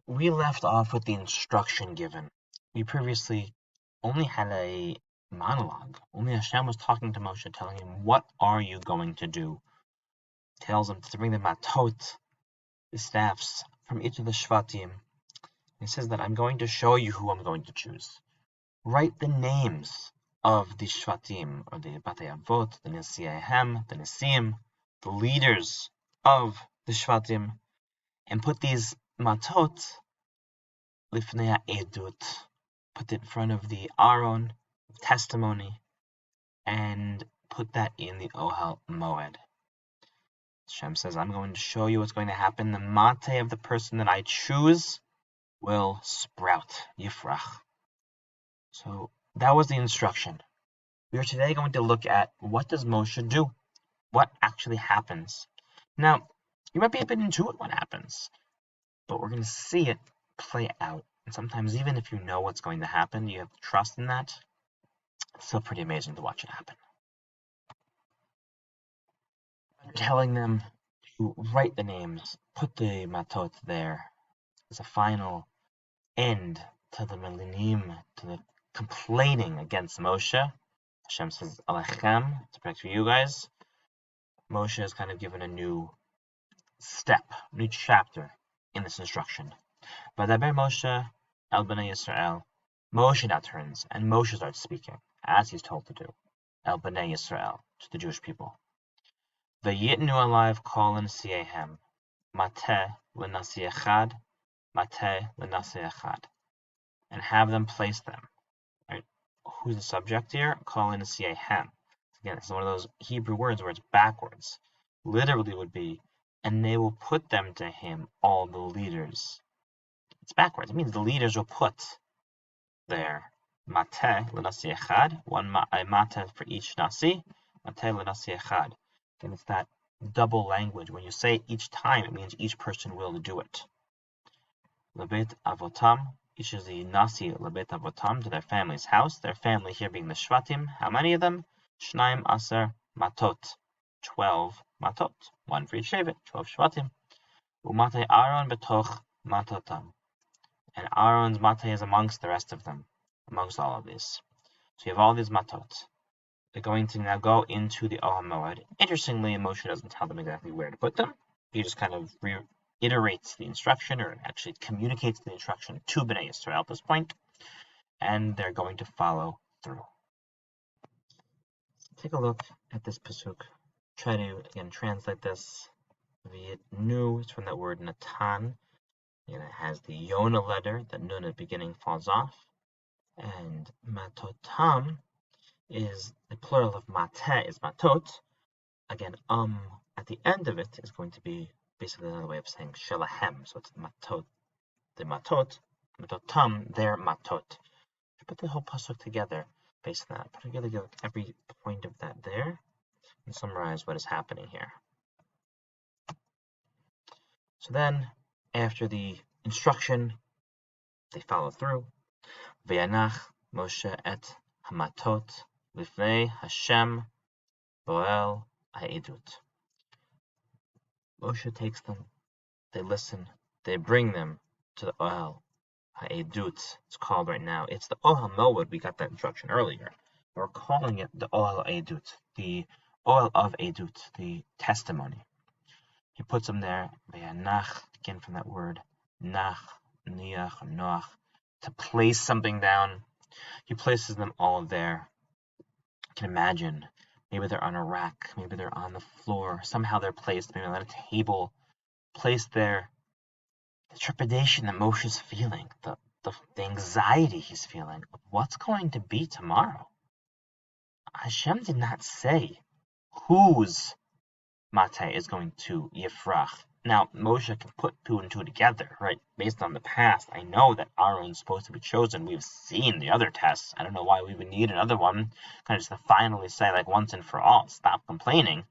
We left off with the instruction given. We previously only had a monologue. Only Hashem was talking to Moshe, telling him, what are you going to do? Tells him to bring the matot, the staffs, from each of the shvatim. He says that I'm going to show you who I'm going to choose. Write the names of the shvatim, or the batei avot, the nesiahem, the nesim, the leaders of the shvatim, and put these matot lifnei edut, put it in front of the aron, testimony, and put that in the ohel moed. Hashem says, I'm going to show you what's going to happen. The mate of the person that I choose will sprout, yifrach. So that was the instruction. We are today going to look at what does Moshe do? What actually happens? Now, you might be able to intuit what happens, but we're going to see it play out. And sometimes even if you know what's going to happen, you have trust in that, it's still pretty amazing to watch it happen. Telling them to write the names, put the matot there as a final end to the melinim, to the complaining against Moshe. Hashem says, Alechem, to protect for you guys. Moshe is kind of given a new step, new chapter in this instruction. Vadaber Moshe el bnei Yisrael. Moshe now turns, and Moshe starts speaking, as he's told to do. El bnei Yisrael, to the Jewish people. Vayitnu alive kol nesiahem, mateh lenasi echad, mateh lenasi echad, and have them place them. Right? Who's the subject here? Kol nesiahem. Again, it's one of those Hebrew words where it's backwards. Literally would be, and they will put them to him, all the leaders. It's backwards. It means the leaders will put there. Mateh lenasi echad, one mateh for each nasi, mateh lenasi echad. And it's that double language. When you say it each time, it means each person will do it. Lebet avotam, each is the nasi lebet avotam, to their family's house. Their family here being the shvatim. How many of them? Shnaim aser matot, 12 matot, one for each shevet, 12 shvatim. Umatei Aaron betoch matotam, and Aaron's matei is amongst the rest of them, amongst all of these. So you have all these matot. They're going to now go into the Ohel Moed. Interestingly, Moshe doesn't tell them exactly where to put them. He just kind of reiterates the instruction, or actually communicates the instruction to Bnei Yisrael at this point, and they're going to follow through. Take a look at this pasuk. Try to again translate this. V'yitnu, it's from that word natan, and it has the Yonah letter. That nun at the beginning falls off, and matotam is the plural of mateh is matot. Again, at the end of it is going to be basically another way of saying shelahem. So it's matot, the matot, matotam, their matot. Put the whole pasuk together based on that. Put together every point of that there and summarize what is happening here. So then, after the instruction, they follow through. V'yanach Moshe et hamatot lifnei Hashem boel ha'edut. Moshe takes them, they listen, they bring them to the Ohel ha'edut. It's called right now. It's the Ohel Moed. We got that instruction earlier. We're calling it the Ohel ha'edut, the Ohel of Edut, the testimony. He puts them there. V'yanach, again from that word nach, niach, noach, to place something down. He places them all there. You can imagine, maybe they're on a rack, maybe they're on the floor, somehow they're placed, maybe on a table, placed there. The trepidation that Moshe's feeling, the anxiety he's feeling of what's going to be tomorrow. Hashem did not say whose mateh is going to yifrach. Now, Moshe can put two and two together, right? Based on the past, I know that Aaron's supposed to be chosen. We've seen the other tests. I don't know why we would need another one. Kind of just to finally say, like, once and for all, stop complaining.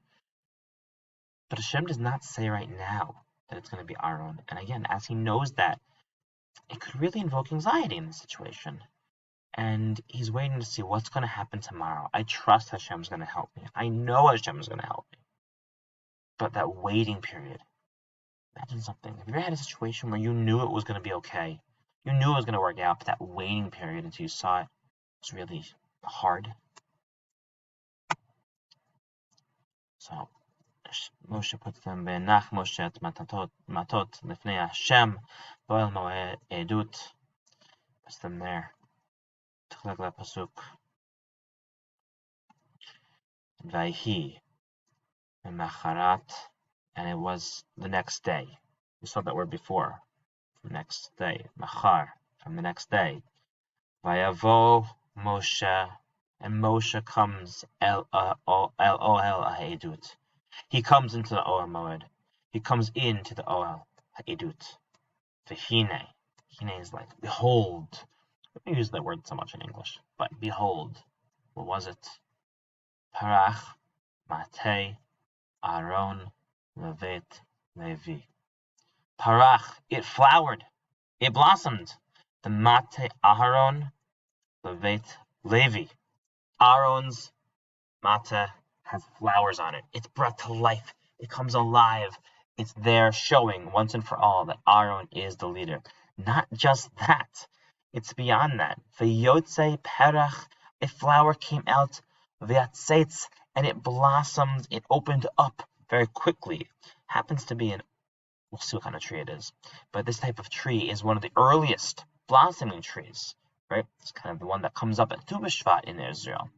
But Hashem does not say right now that it's going to be Aaron. And again, as he knows that, it could really invoke anxiety in this situation. And he's waiting to see what's going to happen tomorrow. I trust Hashem's going to help me. I know Hashem's going to help me. But that waiting period, Imagine something. Have you ever had a situation where you knew it was going to be okay? You knew it was going to work out, but that waiting period until you saw it was really hard. So Moshe puts them Ve'enach Moshe et matot lifnei Hashem bo'el moed edut. Puts them there. Tchleg pasuk. Vayhi Macharat, and it was the next day. We saw that word before. The next day. Machar, from the next day. Vayavo Moshe, and Moshe comes el ohel ha'edut. He comes into the Ohel Moed. He comes into the Ohel ha'edut. V'hine. Hine is like, behold. We don't use that word so much in English, but behold. What was it? Korach, Matei, Aaron, Levet, Levi. Korach, it flowered. It blossomed. The Mate Aharon, Levet, Levi. Aaron's Mate has flowers on it. It's brought to life. It comes alive. It's there showing once and for all that Aaron is the leader. Not just that. It's beyond that. V'yotze perach, a flower came out. V'yatzetz, and it blossomed. It opened up very quickly. Happens to be we'll see what kind of tree it is. But this type of tree is one of the earliest blossoming trees, right? It's kind of the one that comes up at Tu B'Shvat in Israel.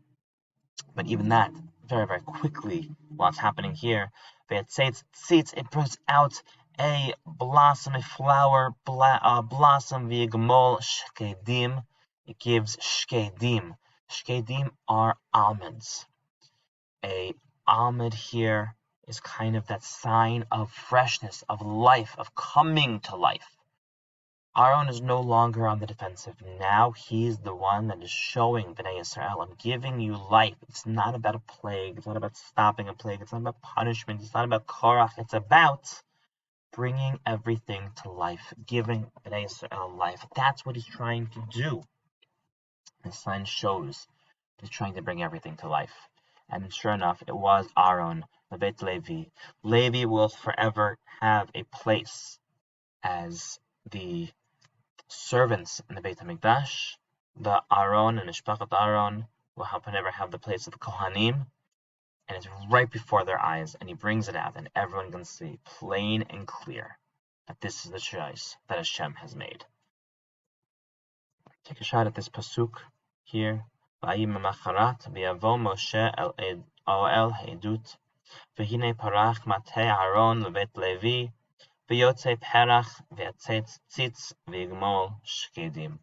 But even that, very, very quickly, while it's happening here, it brings out a blossom, a flower, blossom, v'yigmol shkedim. It gives shkedim. Shkedim are almonds. A almond here is kind of that sign of freshness, of life, of coming to life. Aaron is no longer on the defensive. Now he's the one that is showing Bnei Yisrael, I'm giving you life. It's not about a plague. It's not about stopping a plague. It's not about punishment. It's not about Korach. It's about bringing everything to life, giving Bnei Yisrael life. That's what he's trying to do. The sign shows he's trying to bring everything to life. And sure enough, it was Aaron, Levet Levi. Levi will forever have a place as the servants in the Beit HaMikdash. The Aaron and Mishpachat Aaron will never have the place of the Kohanim, and it's right before their eyes, and he brings it out, and everyone can see plain and clear that this is the choice that Hashem has made. Take a shot at this pasuk here. Vayim macharat v'yavo Moshe el ohel ha'edut v'hine parach matei Aaron levet Levi v'yotze perach v'yatzitz v'yigmol shkedim.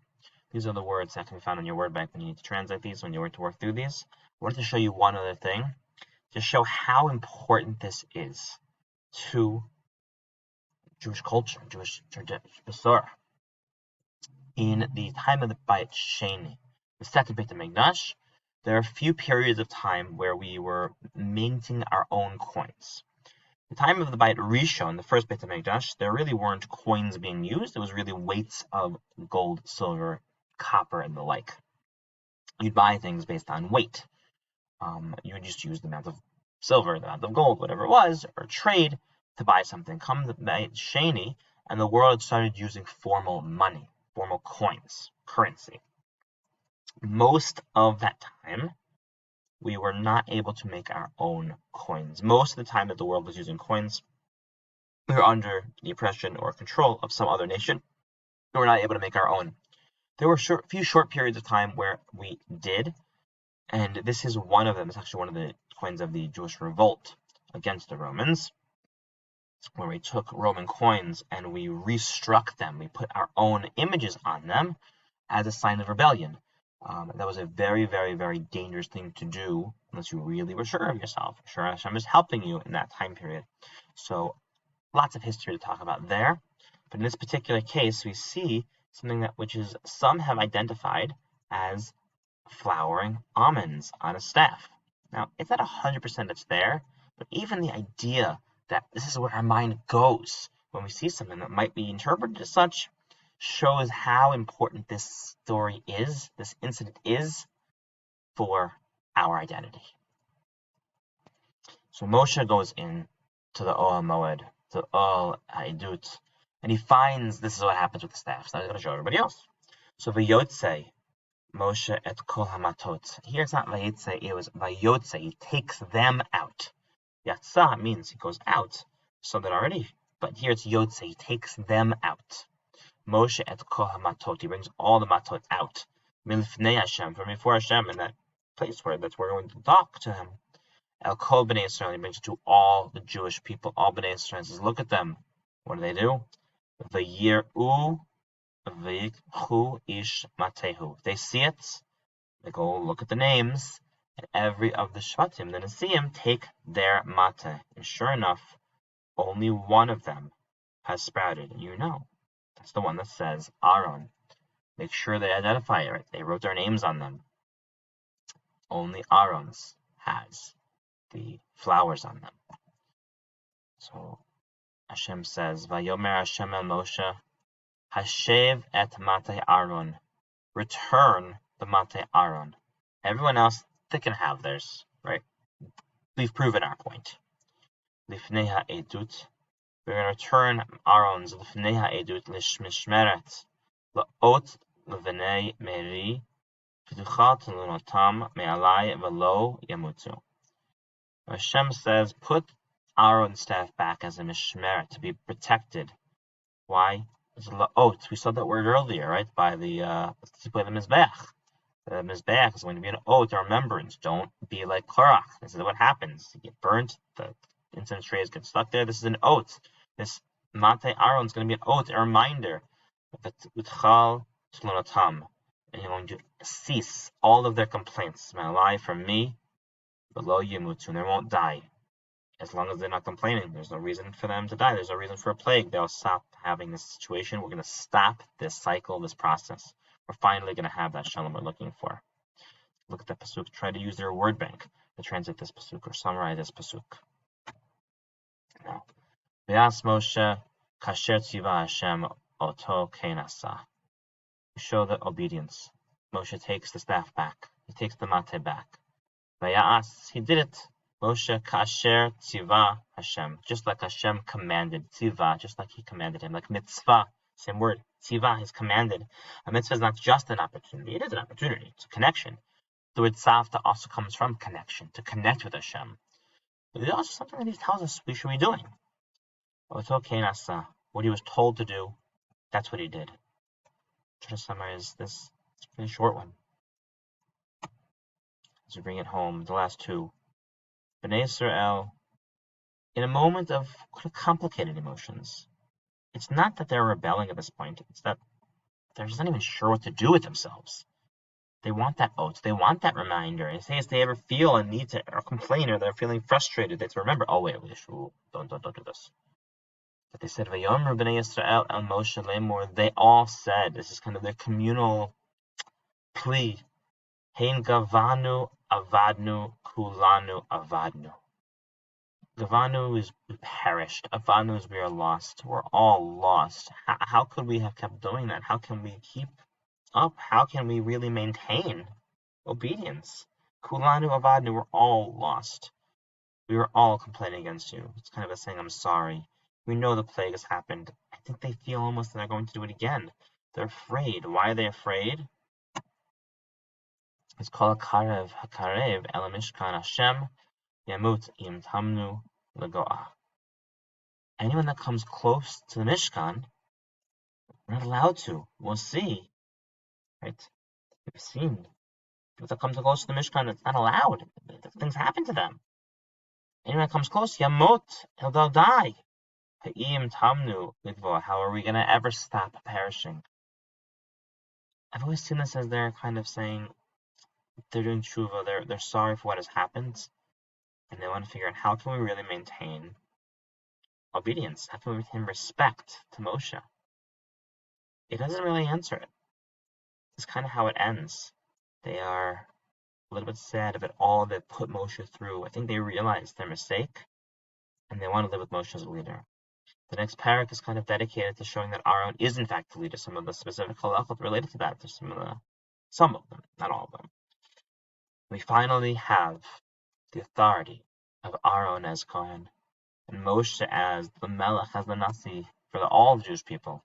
These are the words that can be found in your word bank when you need to translate these, when you want to work through these. I wanted to show you one other thing to show how important this is to Jewish culture, Jewish tradition. In the time of the Beit Sheni, the second Beit HaMikdash, there are a few periods of time where we were minting our own coins. The time of the Beit Rishon, the first Beit HaMikdash, there really weren't coins being used. It was really weights of gold, silver, copper, and the like. You'd buy things based on weight. You would just use the amount of silver, the amount of gold, whatever it was, or trade to buy something. Come the Beit Sheni, and the world started using formal money, formal coins, currency. Most of that time, we were not able to make our own coins. Most of the time that the world was using coins, we were under the oppression or control of some other nation. We were not able to make our own. There were a few short periods of time where we did, and this is one of them. It's actually one of the coins of the Jewish revolt against the Romans, where we took Roman coins and we restruck them. We put our own images on them as a sign of rebellion. That was a very, very, very dangerous thing to do unless you really were sure of yourself. Sure, Hashem is helping you in that time period. So lots of history to talk about there. But in this particular case, we see something which is some have identified as flowering almonds on a staff. Now, it's not 100% it's there, but even the idea that this is where our mind goes when we see something that might be interpreted as such shows how important this story is, this incident is, for our identity. So Moshe goes in to the Ohel Moed to all ha'edut. And he finds this is what happens with the staff. So I'm going to show everybody else. So vayotze Moshe et kol hamatot. Here it's not vayotze, it was vayotze. He takes them out. Yatsa means he goes out. So that already. But here it's yotze. He takes them out. Moshe et kol hamatot. He brings all the matot out. Milfnei Hashem, from before Hashem, in that place where we're going to talk to him. El kol b'nei Israel. He brings it to all the Jewish people. All b'nei Israel. He says, look at them. What do? V'yir'u v'yikhu ish matehu. They see it. They go look at the names. And every of the Shvatim, the Nesiim, take their mate. And sure enough, only one of them has sprouted. And you know, that's the one that says Aaron. Make sure they identify it. They wrote their names on them. Only Aaron's has the flowers on them. So Hashem says, Vayomer Hashem el Moshe, Hashev et mate Aaron. Return the mate Aaron. Everyone else, they can have theirs, right? We've proven our point. Lifnei ha'edut. We're going to return Aaron's Lifnei ha'edut lishmishmeret. La'ot l'vnei meri. P'tuchat l'notam me'alai v'lo yamutu. Hashem says, put Aaron's staff back as a mishmeret, to be protected. Why? It's la'ot. We saw that word earlier, right? By the Mizbeach. The Mizbeach is going to be an oath, a remembrance. Don't be like Korach. This is what happens. You get burnt, the incense trays get stuck there. This is an oath. This Mate Aaron is going to be an oath, a reminder. Utchal tlunotam. And you're going to cease all of their complaints. Malai from me, below Yamutu, and they won't die. As long as they're not complaining, there's no reason for them to die. There's no reason for a plague. They'll stop having this situation. We're going to stop this cycle, this process. We're finally going to have that shalom we're looking for. Look at that pasuk. Try to use their word bank to translate this pasuk or summarize this pasuk. Now, V'yas Moshe kasher tziva Hashem oto kenasa. To show the obedience. Moshe takes the staff back. He takes the mate back. V'yas, he did it. Moshe kasher tziva Hashem, just like Hashem commanded. Tziva, just like he commanded him. Like mitzvah, same word. Tziva is commanded. A mitzvah is not just an opportunity. It is an opportunity. It's a connection. The word tzavta also comes from connection, to connect with Hashem. But it's also something that he tells us we should be doing. What he was told to do, that's what he did. Try to summarize this. It's a pretty short one. As we bring it home, the last two. B'nai Israel, in a moment of complicated emotions, it's not that they're rebelling at this point. It's that they're just not even sure what to do with themselves. They want that oath. They want that reminder. And if they ever feel a need to or complain or they're feeling frustrated, they have to remember, oh wait, don't do this. But they said, Vayomer b'nai Yisrael el Moshe lemor. They all said, this is kind of their communal plea. Hein gavanu avadnu kulanu avadnu. Gavanu is we perished. Avanu is we are lost. We're all lost. How could we have kept doing that? How can we keep up? How can we really maintain obedience? Kulanu avadnu, we're all lost. We were all complaining against you. It's kind of a saying, I'm sorry. We know the plague has happened. I think they feel almost that they're going to do it again. They're afraid. Why are they afraid? It's called Hakarev El Mishkan Hashem Yamut Im Tamnu Lagoa. Anyone that comes close to the Mishkan, we're not allowed to. We'll see. Right? We've seen. People that come too close to the Mishkan, it's not allowed. Things happen to them. Anyone that comes close, Yamut, they'll die. Ha'im Tamnu Ligvoa. How are we going to ever stop perishing? I've always seen this as they're kind of saying they're doing tshuva, they're sorry for what has happened, and they want to figure out how can we really maintain obedience? How can we maintain respect to Moshe? It doesn't really answer it. It's kind of how it ends. They are a little bit sad about all that put Moshe through. I think they realized their mistake, and they want to live with Moshe as a leader. The next parak is kind of dedicated to showing that Aaron is in fact the leader. Some of the specific halachot related to that. There's some of them, not all of them. We finally have the authority of Aaron as Kohen. and Moshe as the Melech, as the Nasi for all Jewish people.